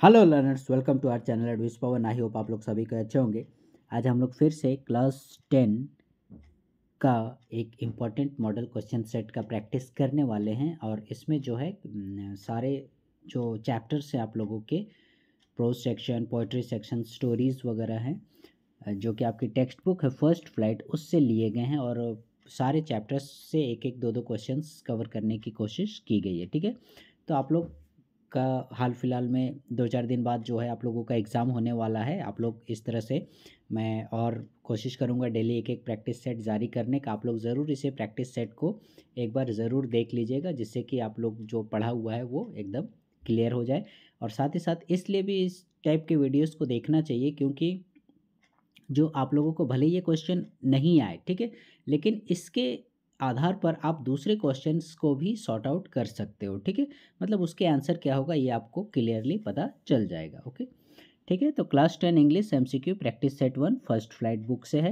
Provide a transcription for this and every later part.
Hello learners, welcome to our channel एडविस Pawan. I hope आप लोग सभी को अच्छे होंगे। आज हम लोग फिर से क्लास 10 का एक इम्पॉर्टेंट मॉडल क्वेश्चन सेट का प्रैक्टिस करने वाले हैं। और इसमें जो है सारे जो चैप्टर्स हैं आप लोगों के, pros section, poetry section, stories वगैरह हैं, जो कि आपकी टेक्स्ट बुक है फर्स्ट फ्लाइट उससे लिए गए हैं। और सारे चैप्टर्स से एक एक दो दो क्वेश्चंस कवर करने की कोशिश की गई है। ठीक है, तो आप लोग का हाल फिलहाल में 2-4 दिन बाद जो है आप लोगों का एग्ज़ाम होने वाला है। आप लोग इस तरह से मैं और कोशिश करूँगा डेली एक एक प्रैक्टिस सेट जारी करने का। आप लोग ज़रूर इसे प्रैक्टिस सेट को एक बार ज़रूर देख लीजिएगा, जिससे कि आप लोग जो पढ़ा हुआ है वो एकदम क्लियर हो जाए। और साथ ही साथ इसलिए भी इस टाइप के वीडियोस को देखना चाहिए क्योंकि जो आप लोगों को भले ये क्वेश्चन नहीं आए, ठीक है, लेकिन इसके आधार पर आप दूसरे क्वेश्चंस को भी सॉर्ट आउट कर सकते हो। ठीक है, मतलब उसके आंसर क्या होगा ये आपको क्लियरली पता चल जाएगा। ओके, ठीक है। तो class 10 English MCQ practice set 1 first flight book से है।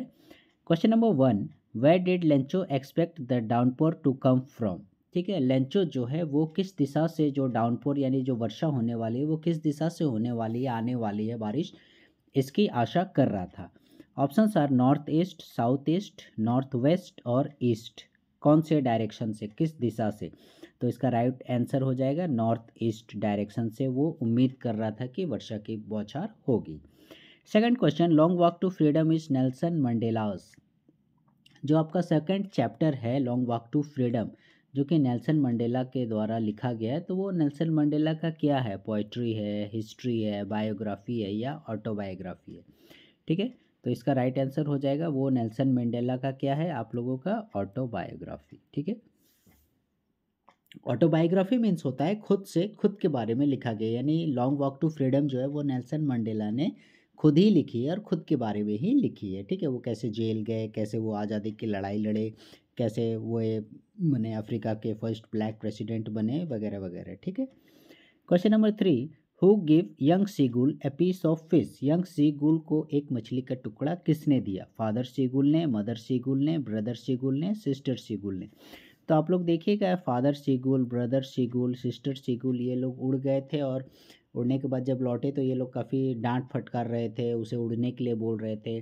Question number 1, where did Lencho expect the downpour to come from. ठीक है, लेंचो जो है वो किस दिशा से, जो डाउनपोर यानी जो वर्षा होने वाली है वो किस दिशा से होने वाली है, आने वाली है बारिश, इसकी आशा कर रहा था। Options are north east, south east, north west और ईस्ट। कौन से डायरेक्शन से, किस दिशा से? तो इसका राइट आंसर हो जाएगा नॉर्थ ईस्ट डायरेक्शन से वो उम्मीद कर रहा था कि वर्षा की बौछार होगी। Second question, long walk to freedom is Nelson Mandela's. जो आपका सेकंड चैप्टर है लॉन्ग वॉक टू फ्रीडम, जो कि नेल्सन मंडेला के द्वारा लिखा गया है, तो वो नेल्सन मंडेला का क्या है? पोइट्री है, हिस्ट्री है, बायोग्राफी है या ऑटोबायोग्राफी है? ठीक है, तो इसका राइट आंसर हो जाएगा वो नेल्सन मंडेला का क्या है आप लोगों का? ऑटोबायोग्राफी। ठीक है, ऑटोबायोग्राफी मीन्स होता है खुद से, खुद के बारे में लिखा गया। यानी लॉन्ग वॉक टू फ्रीडम जो है वो नेल्सन मंडेला ने खुद ही लिखी है और खुद के बारे में ही लिखी है। ठीक है, वो कैसे जेल गए, कैसे वो आज़ादी की लड़ाई लड़े, कैसे वो बने अफ्रीका के फर्स्ट ब्लैक प्रेसिडेंट बने, वगैरह वगैरह। ठीक है, question number 3, who give young seagull a piece of fish. Young seagull को एक मछली का टुकड़ा किसने दिया? फादर सीगुल ने, मदर सीगुल ने, ब्रदर सीगुल ने, सिस्टर सीगुल ने। तो आप लोग देखिएगा, father seagull, brother seagull, sister seagull, ये लोग उड़ गए थे और उड़ने के बाद जब लौटे तो ये लोग काफ़ी डांट फटकार रहे थे, उसे उड़ने के लिए बोल रहे थे।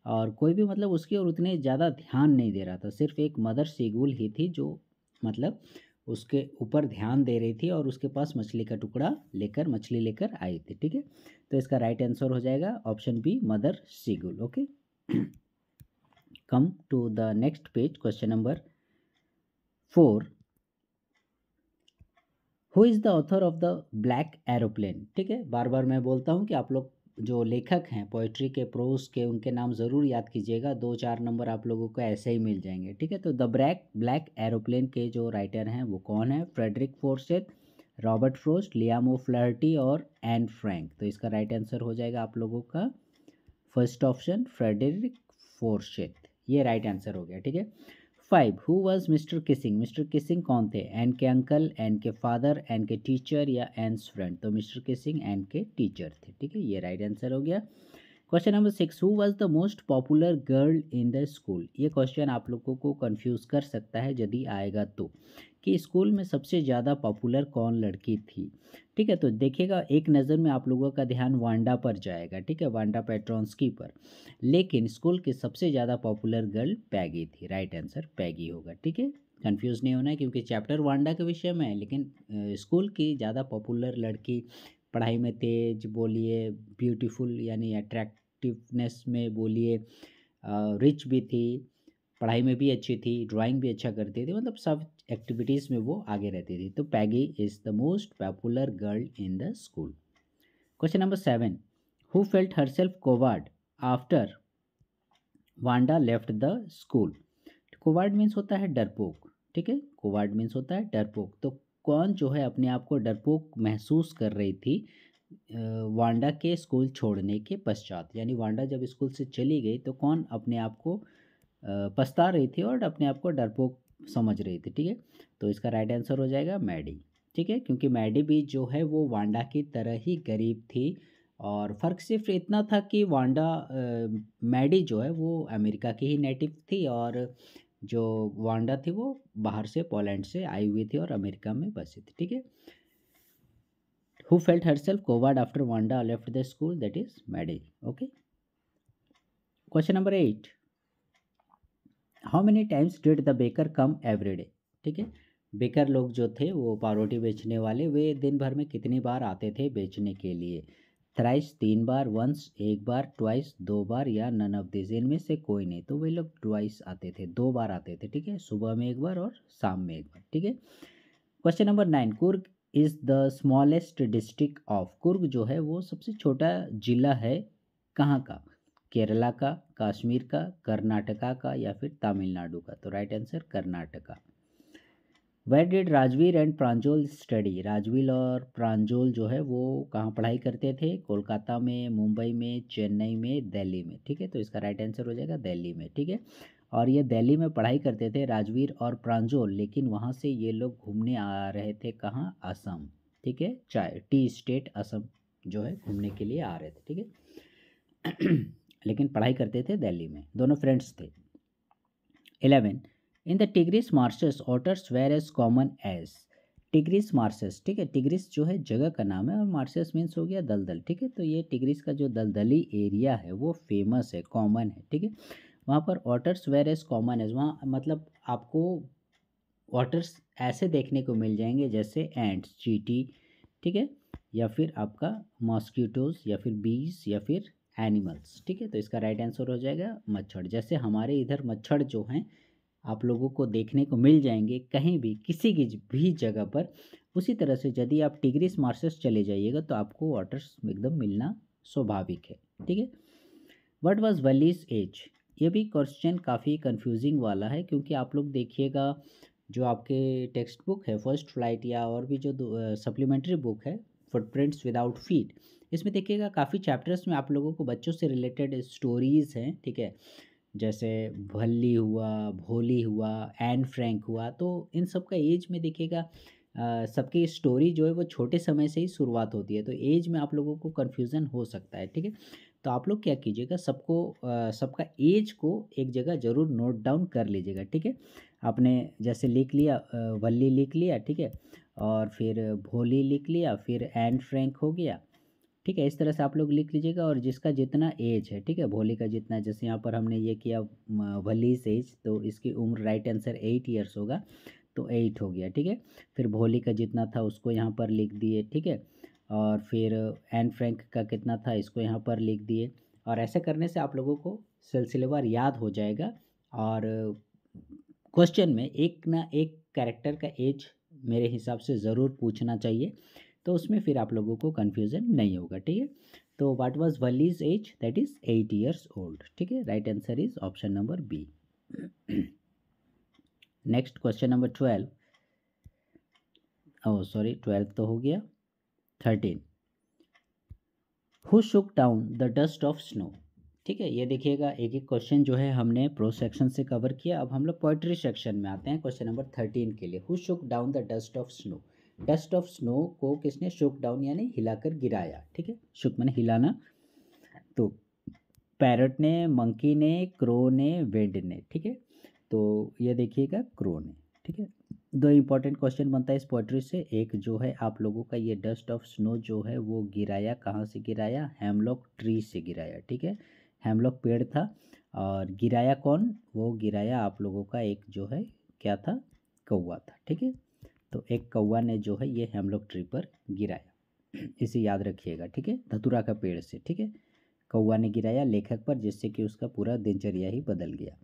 और कोई भी मतलब उसकी और उतने ज़्यादा ध्यान नहीं दे रहा था। सिर्फ एक मदर सीगुल ही थी जो मतलब उसके ऊपर ध्यान दे रही थी और उसके पास मछली का टुकड़ा लेकर, मछली लेकर आई थी। ठीक है, तो इसका राइट आंसर हो जाएगा option B, mother seagull. Okay, come to the next page, question number 4, who is the author of the black aeroplane. ठीक है, बार बार मैं बोलता हूँ कि आप लोग जो लेखक हैं पोइट्री के, प्रोज के, उनके नाम ज़रूर याद कीजिएगा। 2-4 नंबर आप लोगों को ऐसे ही मिल जाएंगे। ठीक है, तो द ब्लैक एरोप्लेन के जो राइटर हैं वो कौन है? फ्रेडरिक फोर्सेथ, रॉबर्ट फ्रोस्ट, लियाम ओ फ्लर्टी और एन फ्रैंक। तो इसका राइट आंसर हो जाएगा आप लोगों का फर्स्ट ऑप्शन, फ्रेडरिक फोर्सेथ। ये राइट आंसर हो गया। ठीक है, 5, who was mister Keesing. Mister Keesing कौन थे? एन के अंकल, एन के फादर, एन के टीचर या एन्स फ्रेंड? तो मिस्टर किसिंग एन के टीचर थे। ठीक है, ये राइट आंसर हो गया। Question number 6, who was the most popular girl in the school. ये क्वेश्चन आप लोगों को कंफ्यूज कर सकता है यदि आएगा तो, कि स्कूल में सबसे ज़्यादा पॉपुलर कौन लड़की थी। ठीक है, तो देखिएगा एक नज़र में आप लोगों का ध्यान वांडा पर जाएगा। ठीक है, वांडा पेट्रोन्स्की पर, लेकिन स्कूल की सबसे ज़्यादा पॉपुलर गर्ल पैगी थी। राइट आंसर पैगी होगा। ठीक है, कंफ्यूज नहीं होना है क्योंकि चैप्टर वांडा के विषय में है, लेकिन स्कूल की ज़्यादा पॉपुलर लड़की, पढ़ाई में तेज बोलिए, ब्यूटीफुल यानी अट्रैक्टिवनेस में बोलिए, रिच भी थी, पढ़ाई में भी अच्छी थी, ड्राइंग भी अच्छा करती थी, मतलब सब एक्टिविटीज़ में वो आगे रहती थी। तो Peggy is the most popular girl in the school. Question number 7, who felt herself coward after Wanda left the school. Coward means होता है डरपोक। ठीक है, कोवार्ड मीन्स होता है डरपोक। तो कौन जो है अपने आप को डरपोक महसूस कर रही थी वांडा के स्कूल छोड़ने के पश्चात? यानी वांडा जब स्कूल से चली गई तो कौन अपने आप को पछता रही थी और अपने आप को डरपोक समझ रही थी। ठीक है, तो इसका राइट आंसर हो जाएगा मैडी। ठीक है, क्योंकि मैडी भी जो है वो वांडा की तरह ही गरीब थी, और फ़र्क सिर्फ इतना था कि वांडा मैडी जो है वो अमेरिका की ही नेटिव थी, और जो वांडा थी वो बाहर से, पोलैंड से आई हुई थी और अमेरिका में बसी थी। ठीक है, who felt herself coward after Wanda left the school, that is Maddie. Okay, question number 8, how many times did the baker come every day. ठीक है, बेकर लोग जो थे वो पावरोटी बेचने वाले, वे दिन भर में कितनी बार आते थे बेचने के लिए। थ्राइस 3 बार, वंस 1 बार, ट्वाइस 2 बार, या नन ऑफ दिस, इनमें से कोई नहीं। तो वे लोग ट्वाइस आते थे, 2 बार आते थे। ठीक है, सुबह में 1 बार और शाम में 1 बार। ठीक है, question number 9, Coorg is the smallest district of. Coorg जो है वो सबसे छोटा जिला है कहाँ का, केरला का, कश्मीर का, कर्नाटका का, या फिर तमिलनाडु का। तो right answer Karnataka. Where did Rajvir and Pranjol study. Rajvir और प्रांजोल जो है वो कहाँ पढ़ाई करते थे, कोलकाता में, मुंबई में, चेन्नई में, दिल्ली में। ठीक है, तो इसका राइट आंसर हो जाएगा दिल्ली में। ठीक है, और ये दिल्ली में पढ़ाई करते थे राजवीर और प्रांजोल, लेकिन वहाँ से ये लोग घूमने आ रहे थे कहाँ, असम। ठीक है, चाय टी स्टेट असम जो है घूमने के लिए आ रहे थे। ठीक है लेकिन पढ़ाई करते थे दिल्ली में, दोनों फ्रेंड्स थे। 11, in the Tigris marshes otters were as common as. Tigris marshes, ठीक है, टिग्रिस जो है जगह का नाम है और मार्शेस मीन्स हो गया दलदल। ठीक है, तो ये टिग्रिस का जो दलदली एरिया है वो फेमस है, कॉमन है। ठीक है, वहाँ पर otters were as common as, वहाँ मतलब आपको ऑटर्स ऐसे देखने को मिल जाएंगे जैसे एंट्स, चींटी। ठीक है, या फिर आपका मॉस्किटोज, या फिर बीज, या फिर एनिमल्स। ठीक है, तो इसका राइट आंसर हो जाएगा मच्छर। जैसे हमारे इधर मच्छर जो हैं आप लोगों को देखने को मिल जाएंगे कहीं भी, किसी की भी जगह पर, उसी तरह से यदि आप टिग्रिस मार्शेस चले जाइएगा तो आपको वाटर्स एकदम मिलना स्वाभाविक है। ठीक है, व्हाट वाज वलीज एज। ये भी क्वेश्चन काफ़ी कंफ्यूजिंग वाला है, क्योंकि आप लोग देखिएगा जो आपके टेक्स्ट बुक है फर्स्ट फ्लाइट, या और भी जो सप्लीमेंट्री बुक है फुटप्रिंट्स विदाउट फीट, इसमें देखिएगा काफ़ी चैप्टर्स में आप लोगों को बच्चों से रिलेटेड स्टोरीज़ हैं। ठीक है, जैसे भल्ली हुआ, भोली हुआ, एन फ्रैंक हुआ, तो इन सब का एज में देखिएगा सबकी स्टोरी जो है वो छोटे समय से ही शुरुआत होती है, तो एज में आप लोगों को कन्फ्यूज़न हो सकता है। ठीक है, तो आप लोग क्या कीजिएगा, सबका एज को एक जगह ज़रूर नोट डाउन कर लीजिएगा। ठीक है, आपने जैसे लिख लिया वल्ली लिख लिया, ठीक है, और फिर भोली लिख लिया, फिर एन फ्रैंक हो गया। ठीक है, इस तरह से आप लोग लिख लीजिएगा, और जिसका जितना एज है, ठीक है, भोली का जितना, जैसे यहाँ पर हमने ये किया वलीस एज, तो इसकी उम्र राइट आंसर 8 ईयर्स होगा, तो 8 हो गया। ठीक है, फिर भोली का जितना था उसको यहाँ पर लिख दिए। ठीक है, और फिर एन फ्रैंक का कितना था इसको यहाँ पर लिख दिए, और ऐसे करने से आप लोगों को सिलसिलेवार याद हो जाएगा। और क्वेश्चन में एक ना एक कैरेक्टर का एज मेरे हिसाब से ज़रूर पूछना चाहिए, तो उसमें फिर आप लोगों को कन्फ्यूज़न नहीं होगा। ठीक है, तो what was Valli's age, that is 8 years old. ठीक है, right answer is option number B. Next question number 12, oh sorry 12 तो हो गया। 13, who shook down the dust of snow. ठीक है, ये देखिएगा एक एक क्वेश्चन जो है हमने प्रो सेक्शन से कवर किया, अब हम लोग पोइट्री सेक्शन में आते हैं क्वेश्चन नंबर 13 के लिए। Who shook down the dust of snow. Dust of snow को किसने शुक डाउन यानी हिलाकर गिराया। ठीक है, शुक माने हिलाना, तो पैरट ने, मंकी ने, क्रो ने, विंड ने। ठीक है, तो ये देखिएगा क्रो ने। ठीक है, दो इंपॉर्टेंट क्वेश्चन बनता है इस पोइट्री से। एक जो है आप लोगों का ये डस्ट ऑफ स्नो जो है वो गिराया कहाँ से गिराया, हेमलॉक ट्री से गिराया। ठीक है, हेमलॉक पेड़ था, और गिराया कौन, वो गिराया आप लोगों का एक जो है क्या था, कौवा था। ठीक है, तो एक कौवा ने जो है ये हेमलॉक ट्री पर गिराया, इसे याद रखिएगा। ठीक है, धतूरा का पेड़ से। ठीक है, कौवा ने गिराया लेखक पर, जिससे कि उसका पूरा दिनचर्या ही बदल गया।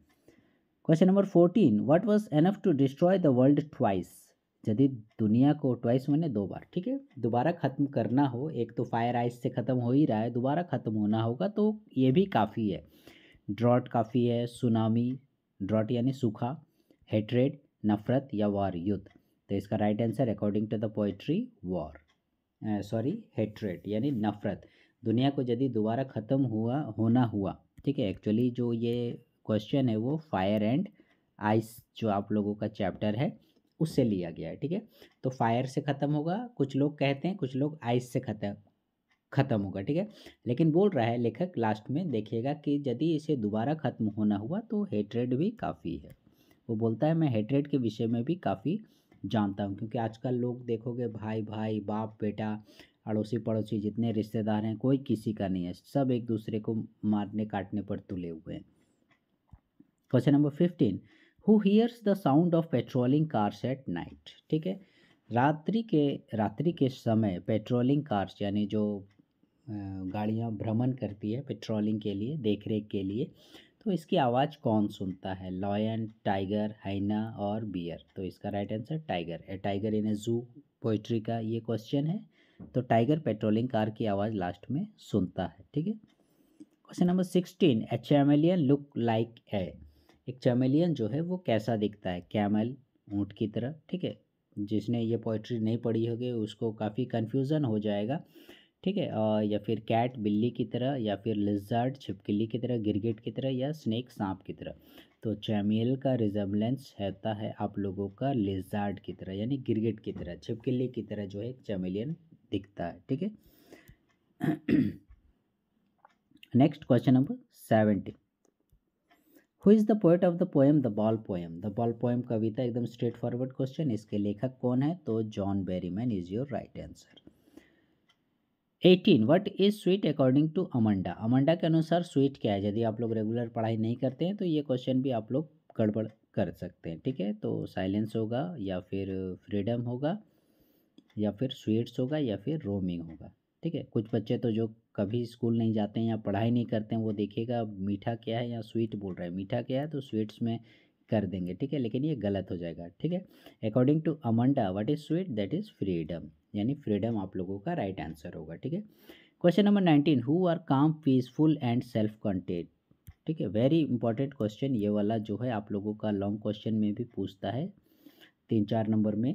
Question number 14, what was enough to destroy the world twice. यदि दुनिया को ट्वाइस मैंने 2 बार, ठीक है, दोबारा ख़त्म करना हो, एक तो फायर आइस से ख़त्म हो ही रहा है, दोबारा ख़त्म होना होगा, तो ये भी काफ़ी है। ड्रॉट काफ़ी है, सुनामी, ड्रॉट यानी सूखा, हेट्रेड नफ़रत, या वॉर युद्ध। तो इसका right answer according to the poetry war, sorry hatred यानी नफ़रत। दुनिया को यदि दोबारा ख़त्म होना हुआ, ठीक है, एक्चुअली जो ये क्वेश्चन है वो फायर एंड आइस जो आप लोगों का चैप्टर है उससे लिया गया है। ठीक है, तो फायर से ख़त्म होगा, कुछ लोग कहते हैं, कुछ लोग आइस से ख़त्म होगा। ठीक है, लेकिन बोल रहा है लेखक लास्ट में, देखिएगा कि यदि इसे दोबारा ख़त्म होना हुआ तो हेट्रेड भी काफ़ी है। वो बोलता है मैं हेट्रेड के विषय में भी काफ़ी जानता हूँ, क्योंकि आजकल लोग देखोगे भाई भाई, बाप बेटा, अड़ोसी पड़ोसी जितने रिश्तेदार हैं कोई किसी का नहीं है, सब एक दूसरे को मारने काटने पर तुले हुए हैं। Question number 15, who hears the sound of patrolling cars at night. ठीक है, रात्रि के समय पेट्रोलिंग कार्स यानी जो गाड़ियाँ भ्रमण करती है पेट्रोलिंग के लिए, देख रेख के लिए, तो इसकी आवाज़ कौन सुनता है? लॉयन, टाइगर, हाइना और बियर। तो इसका right answer tiger. A tiger in a zoo poetry का ये क्वेश्चन है। तो टाइगर पेट्रोलिंग कार की आवाज़ लास्ट में सुनता है। ठीक है, question number 16, a chameleon look like a. एक चैमेलियन जो है वो कैसा दिखता है? कैमल, ऊँट की तरह। ठीक है, जिसने ये पोइट्री नहीं पढ़ी होगी उसको काफ़ी कन्फ्यूज़न हो जाएगा। ठीक है, या फिर कैट बिल्ली की तरह, या फिर लिज़र्ड छिपकली की तरह, गिरगिट की तरह, या स्नेक सांप की तरह। तो चैमेल का रिजेम्बलेंस रहता है आप लोगों का लिज़र्ड की तरह, यानी गिरगिट की तरह, छिपकली की तरह जो है चैमेलियन दिखता है। ठीक है। Next question number 17, who is the poet of the poem the ball poem. The ball poem कविता एकदम स्ट्रेट फॉरवर्ड क्वेश्चन, इसके लेखक कौन है? तो John Berryman is your right answer. 18, what is sweet according to Amanda. Amanda के अनुसार sweet क्या है? यदि आप लोग रेगुलर पढ़ाई नहीं करते हैं तो ये क्वेश्चन भी आप लोग गड़बड़ कर सकते हैं। ठीक है, तो साइलेंस होगा, या फिर फ्रीडम होगा, या फिर स्वीट्स होगा, या फिर रोमिंग होगा। ठीक है, कुछ बच्चे तो जो कभी स्कूल नहीं जाते हैं या पढ़ाई नहीं करते हैं वो देखिएगा मीठा क्या है या स्वीट बोल रहा है, मीठा क्या है तो स्वीट्स में कर देंगे। ठीक है, लेकिन ये गलत हो जाएगा। ठीक है, according to Amanda what is sweet, that is freedom, यानी फ्रीडम आप लोगों का राइट आंसर होगा। ठीक है, question number 19, who are calm peaceful and self content. ठीक है, वेरी इंपॉर्टेंट क्वेश्चन ये वाला जो है आप लोगों का लॉन्ग क्वेश्चन में भी पूछता है 3-4 नंबर में।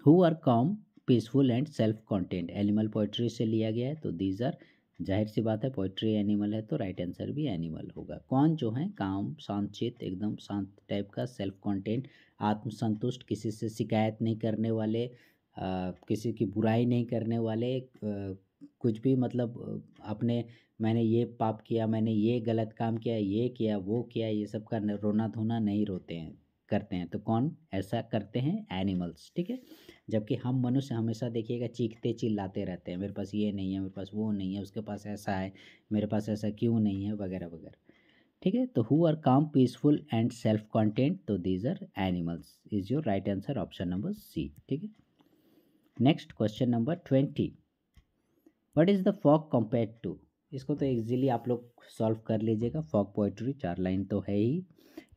Who are calm peaceful and self content, animal poetry से लिया गया है। तो दीज आर, जाहिर सी बात है पोइट्री एनिमल है तो राइट आंसर भी एनिमल होगा। कौन जो है? काम, शांतचित्त, एकदम शांत टाइप का, सेल्फ कंटेंट, आत्मसंतुष्ट, किसी से शिकायत नहीं करने वाले, किसी की बुराई नहीं करने वाले, कुछ भी मतलब अपने मैंने ये पाप किया, मैंने ये गलत काम किया, ये किया, वो किया, ये सब का रोना धोना नहीं रोते हैं करते हैं। तो कौन ऐसा करते हैं? एनिमल्स। ठीक है, जबकि हम मनुष्य हमेशा देखिएगा चीखते चिल्लाते रहते हैं, मेरे पास ये नहीं है, मेरे पास वो नहीं है, उसके पास ऐसा है, मेरे पास ऐसा क्यों नहीं है, वगैरह वगैरह। ठीक है, तो who are calm peaceful and self content, तो these are animals is your right answer, option number C. ठीक है, next question number 20, what is the fog compared to. इसको तो इजीली आप लोग सॉल्व कर लीजिएगा, फॉग पोइट्री 4 लाइन तो है ही।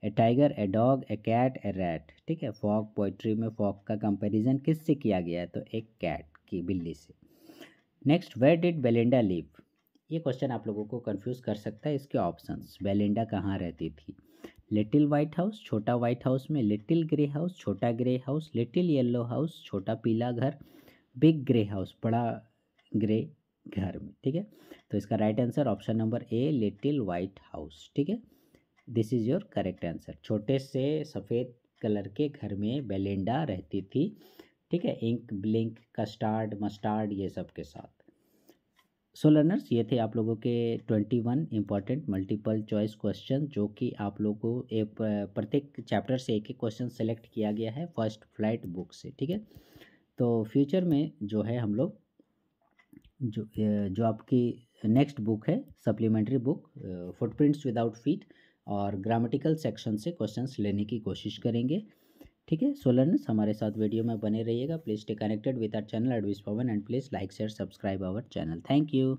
A tiger, a dog, a cat, a rat. ठीक है, फॉग पोइट्री में फॉग का कंपैरिजन किससे किया गया है? तो एक कैट की, बिल्ली से। Next, where did Belinda live. ये क्वेश्चन आप लोगों को कंफ्यूज कर सकता है, इसके ऑप्शंस। बेलिंडा कहाँ रहती थी? लिटिल वाइट हाउस, छोटा वाइट हाउस में, लिटिल ग्रे हाउस, छोटा grey house, little yellow house, छोटा पीला घर, बिग ग्रे हाउस, बड़ा ग्रे घर में। ठीक है, तो इसका right answer option number A, little white house. ठीक है, this is your correct answer. छोटे से सफ़ेद कलर के घर में बेलिंडा रहती थी। ठीक है, इंक, ब्लिंक, कस्टार्ड, मस्टार्ड, ये सब के साथ। सो लर्नर्स, ये थे आप लोगों के 21 इंपॉर्टेंट मल्टीपल चॉइस क्वेश्चन, जो कि आप लोगों को एक प्रत्येक चैप्टर से एक एक क्वेश्चन सेलेक्ट किया गया है फर्स्ट फ्लाइट बुक से। ठीक है, तो फ्यूचर में जो है हम लोग जो आपकी नेक्स्ट बुक है supplementary book, footprints without feet और ग्रामेटिकल सेक्शन से क्वेश्चंस लेने की कोशिश करेंगे। ठीक है, सो लर्नर्स, हमारे साथ वीडियो में बने रहिएगा। Please stay connected with our channel एडविस Pawan, and please like share subscribe our channel. Thank you.